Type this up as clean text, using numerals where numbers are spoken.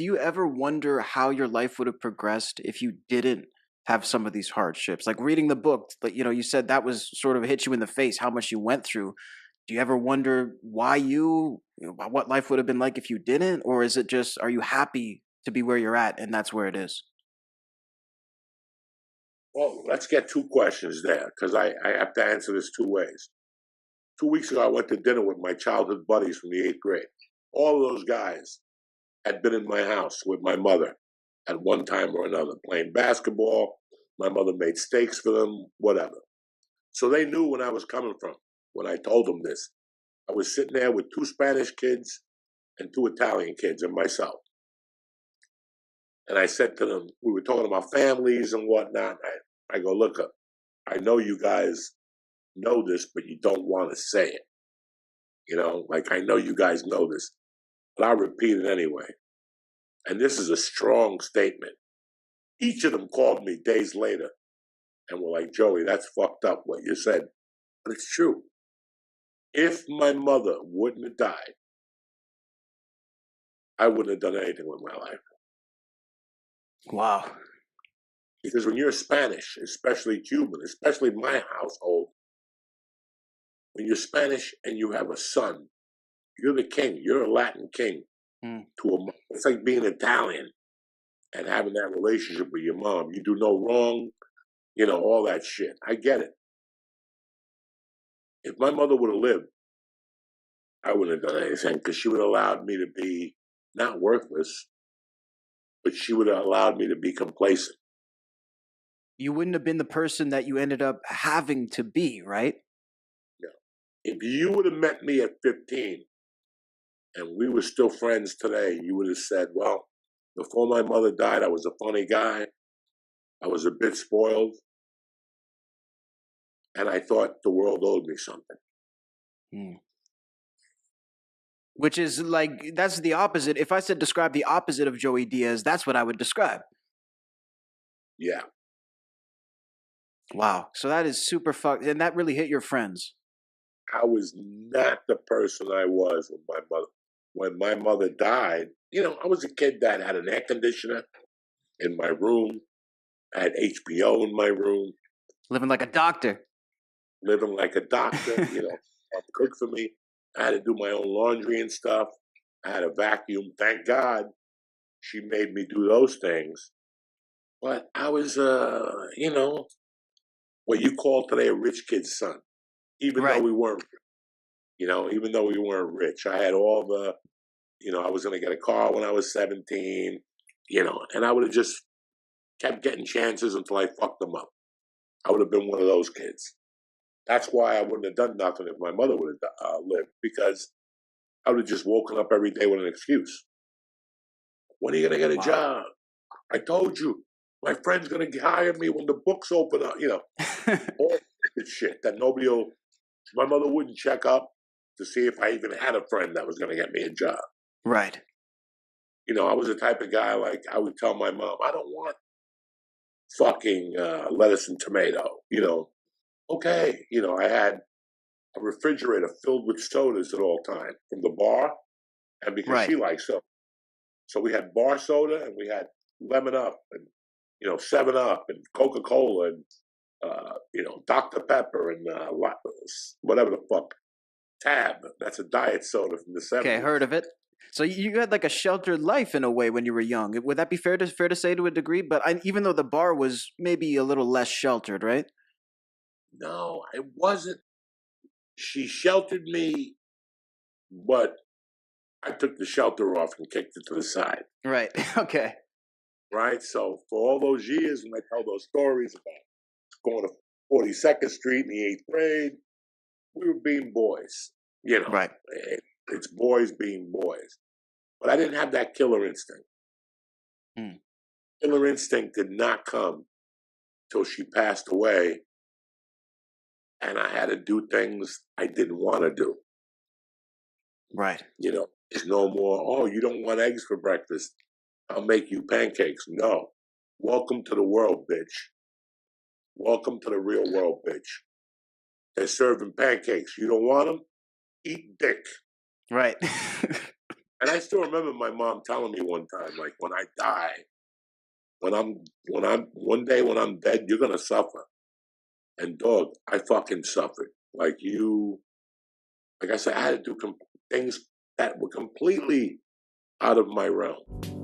do you ever wonder how your life would have progressed if you didn't have some of these hardships? Like reading the book, like, you said that was sort of hit you in the face, how much you went through. Do you ever wonder why what life would have been like if you didn't? Or is it just, are you happy to be where you're at and that's where it is? Well, let's get two questions there because I have to answer this two ways. 2 weeks ago, I went to dinner with my childhood buddies from the eighth grade. All of those guys had been in my house with my mother at one time or another, playing basketball. My mother made steaks for them, whatever. So they knew when I was coming from when I told them this. I was sitting there with two Spanish kids and two Italian kids and myself. And I said to them, we were talking about families and whatnot. I go, look, I know you guys know this, but you don't want to say it. Like I know you guys know this, but I'll repeat it anyway. And this is a strong statement. Each of them called me days later and were like, Joey, that's fucked up what you said. But it's true. If my mother wouldn't have died, I wouldn't have done anything with my life. Wow. Because when you're Spanish, especially Cuban, especially my household, when you're Spanish and you have a son, you're the king. You're a Latin king. It's like being Italian and having that relationship with your mom. You do no wrong, all that shit. I get it. If my mother would have lived, I wouldn't have done anything because she would have allowed me to be not worthless, but she would have allowed me to be complacent. You wouldn't have been the person that you ended up having to be, right? No. If you would have met me at 15 and we were still friends today, you would have said, well, before my mother died, I was a funny guy. I was a bit spoiled. And I thought the world owed me something. Which is like, that's the opposite. If I said describe the opposite of Joey Diaz, that's what I would describe. Yeah. Wow. So that is super fucked. And that really hit your friends. I was not the person I was with my mother. When my mother died, I was a kid that had an air conditioner in my room. I had HBO in my room. Living like a doctor. Cook for me. I had to do my own laundry and stuff. I had a vacuum. Thank God she made me do those things. But I was, what you call today a rich kid's son. Even though we weren't, even though we weren't rich. I had all the, I was going to get a car when I was 17, and I would have just kept getting chances until I fucked them up. I would have been one of those kids. That's why I wouldn't have done nothing if my mother would have lived, because I would have just woken up every day with an excuse. When are you going to get a job? I told you, my friend's going to hire me when the books open up, all this shit that my mother wouldn't check up to see if I even had a friend that was going to get me a job. Right. I was the type of guy, like, I would tell my mom, I don't want fucking lettuce and tomato, Okay, I had a refrigerator filled with sodas at all times from the bar, and because she likes soda. So we had bar soda, and we had Lemon Up, and 7 Up, and Coca-Cola, and Dr. Pepper, and whatever the fuck, Tab. That's a diet soda from the 70s. Okay, heard of it. So you had like a sheltered life in a way when you were young. Would that be fair to say to a degree? But even though the bar was maybe a little less sheltered, right? No, it wasn't. She sheltered me, but I took the shelter off and kicked it to the side. Right. Okay. Right. So for all those years, when I tell those stories about going to 42nd Street in the 8th grade, we were being boys. Right. It's boys being boys. But I didn't have that killer instinct. Killer instinct did not come till she passed away. And I had to do things I didn't want to do. Right. It's no more, oh, you don't want eggs for breakfast. I'll make you pancakes. No. Welcome to the world, bitch. Welcome to the real world, bitch. They're serving pancakes. You don't want them? Eat dick. Right. And I still remember my mom telling me one time, like, when I die, one day when I'm dead, you're gonna suffer. And dog, I fucking suffered. Like I said, I had to do things that were completely out of my realm.